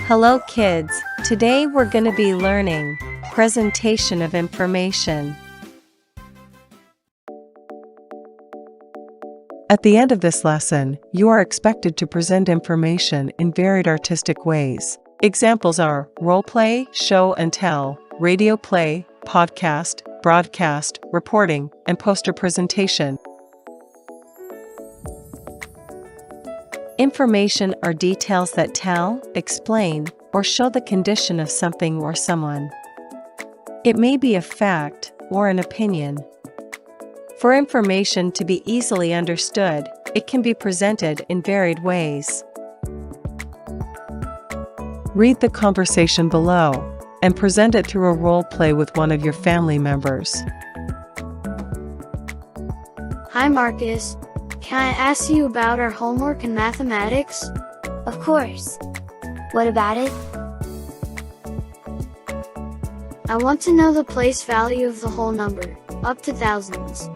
Hello kids, today we're going to be learning presentation of information. At the end of this lesson, you are expected to present information in varied artistic ways. Examples are role play, show and tell, radio play, podcast, broadcast, reporting, and poster presentation. Information are details that tell, explain, or show the condition of something or someone. It may be a fact or an opinion. For information to be easily understood, it can be presented in varied ways. Read the conversation below and present it through a role play with one of your family members. Hi Marcus, can I ask you about our homework in mathematics? Of course. What about it? I want to know the place value of the whole number, up to thousands.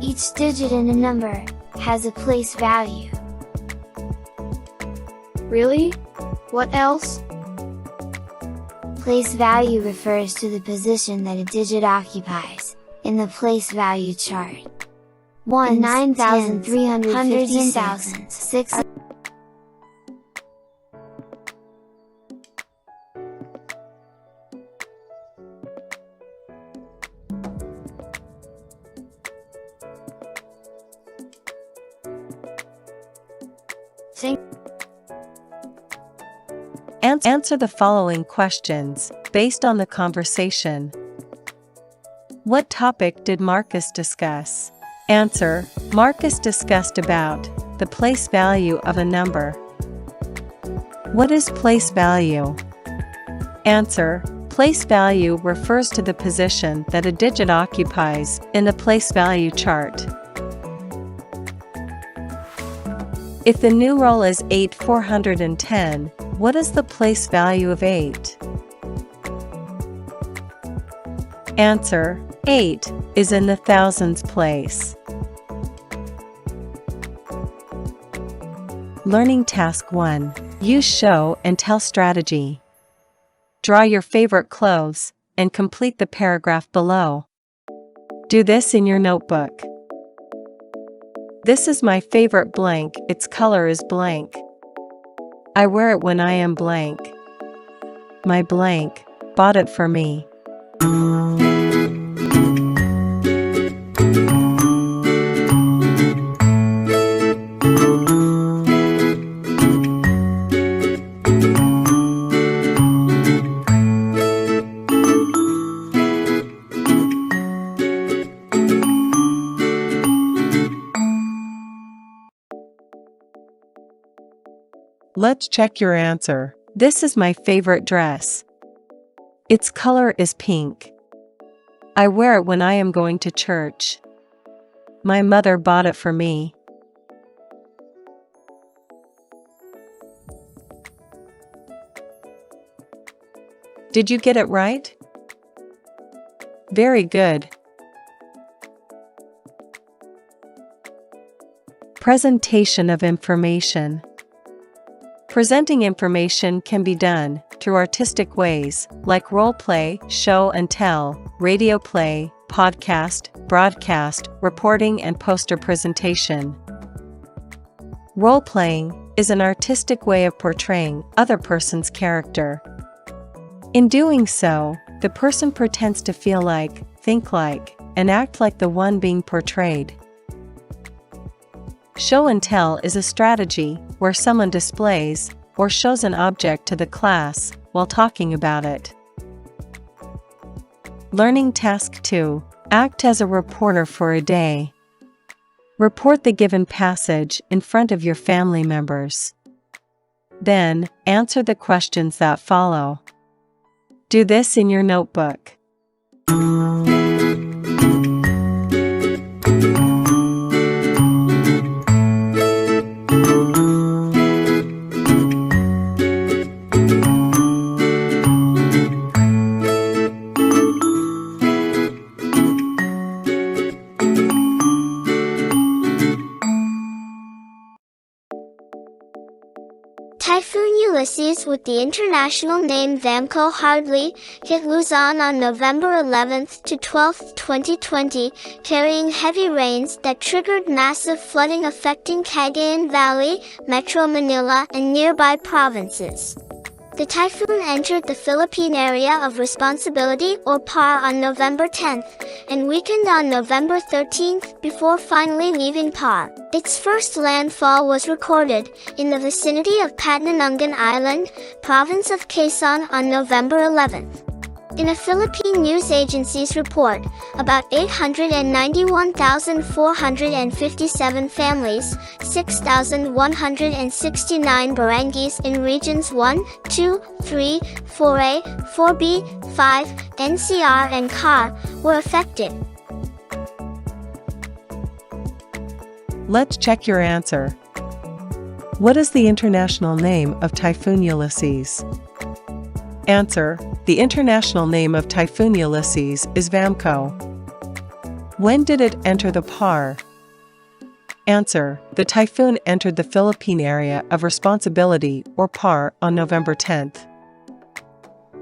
Each digit in a number has a place value. Really? What else? Place value refers to the position that a digit occupies in the place value chart. 1, 9,315,000, 6. Answer the following questions based on the conversation. What topic did Marcus discuss? Answer: Marcus discussed about the place value of a number. What is place value? Answer: place value refers to the position that a digit occupies in the place value chart. If the numeral is 8,410, what is the place value of 8? Answer: 8 is in the thousands place. Learning Task 1. Use show and tell strategy. Draw your favorite clothes and complete the paragraph below. Do this in your notebook. This is my favorite blank, its color is blank. I wear it when I am blank. My blank bought it for me. Let's check your answer. This is my favorite dress. Its color is pink. I wear it when I am going to church. My mother bought it for me. Did you get it right? Very good. Presentation of information. Presenting information can be done through artistic ways, like role play, show and tell, radio play, podcast, broadcast, reporting and poster presentation. Role-playing is an artistic way of portraying other person's character. In doing so, the person pretends to feel like, think like, and act like the one being portrayed. Show and tell is a strategy where someone displays or shows an object to the class while talking about it. Learning Task 2. Act as a reporter for a day. Report the given passage in front of your family members. Then, answer the questions that follow. Do this in your notebook. Ulysses with the international name Vamco hardly hit Luzon on November 11th to 12th, 2020, carrying heavy rains that triggered massive flooding affecting Cagayan Valley, Metro Manila, and nearby provinces. The typhoon entered the Philippine Area of Responsibility or PAR on November 10th, and weakened on November 13th before finally leaving PAR. Its first landfall was recorded in the vicinity of Patanangan Island, province of Quezon on November 11th. In a Philippine news agency's report, about 891,457 families, 6,169 barangays in regions 1, 2, 3, 4A, 4B, 5, NCR and CAR were affected. Let's check your answer. What is the international name of Typhoon Ulysses? Answer: the international name of Typhoon Ulysses is Vamco. When did it enter the PAR? Answer: the typhoon entered the Philippine Area of Responsibility or PAR on November 10th.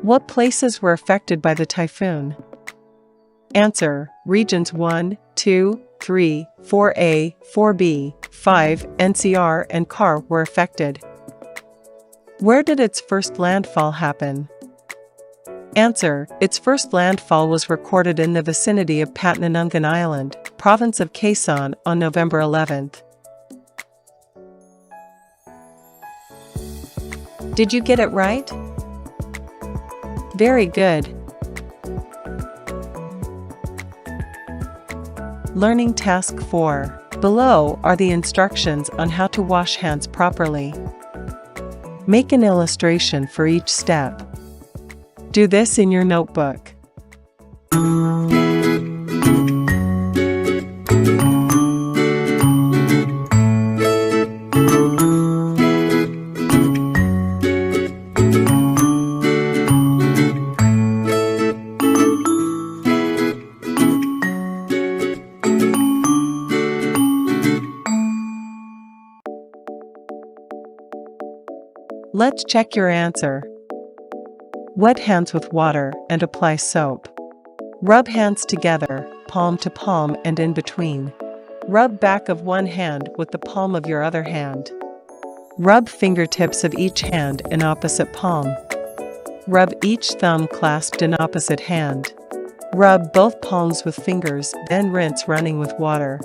What places were affected by the typhoon? Answer: regions 1, 2, 3, 4A, 4B, 5, NCR and CAR were affected. Where did its first landfall happen? Answer: its first landfall was recorded in the vicinity of Patanangan Island, province of Quezon on November 11th. Did you get it right? Very good. Learning Task 4. Below are the instructions on how to wash hands properly. Make an illustration for each step. Do this in your notebook. Let's check your answer. Wet hands with water and apply soap. Rub hands together, palm to palm and in between. Rub back of one hand with the palm of your other hand. Rub fingertips of each hand in opposite palm. Rub each thumb clasped in opposite hand. Rub both palms with fingers, then rinse running with water.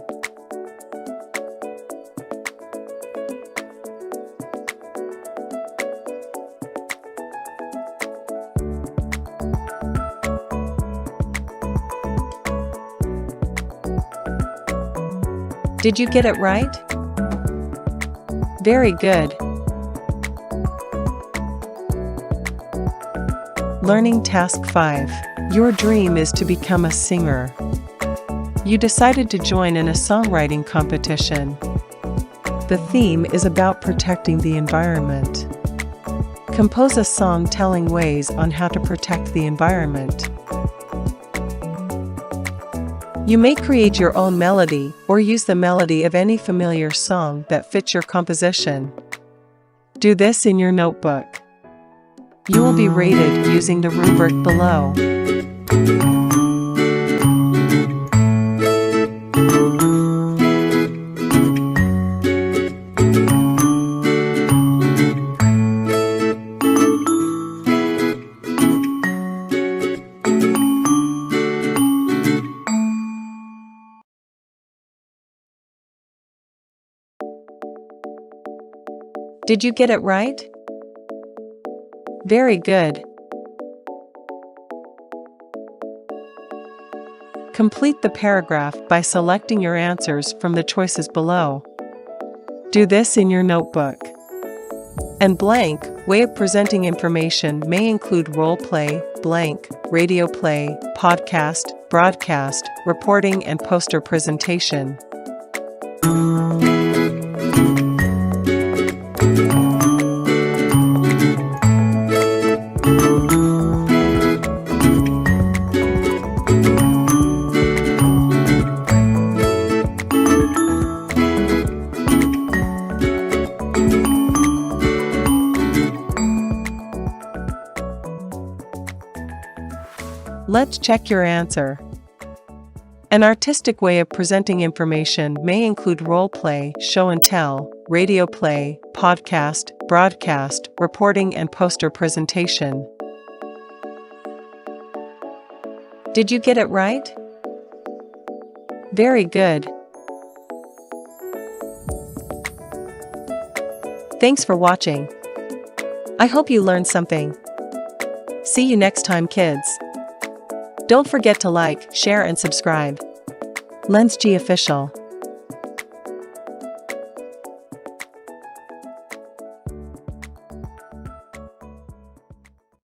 Did you get it right? Very good. Learning Task 5. Your dream is to become a singer. You decided to join in a songwriting competition. The theme is about protecting the environment. Compose a song telling ways on how to protect the environment. You may create your own melody or use the melody of any familiar song that fits your composition. Do this in your notebook. You will be rated using the rubric below. Did you get it right? Very good. Complete the paragraph by selecting your answers from the choices below. Do this in your notebook. And blank, way of presenting information may include role play, blank, radio play, podcast, broadcast, reporting and poster presentation. Let's check your answer. An artistic way of presenting information may include role play, show and tell, radio play, podcast, broadcast, reporting, and poster presentation. Did you get it right? Very good. Thanks for watching. I hope you learned something. See you next time, kids. Don't forget to like, share, and subscribe. LENZCHI Official.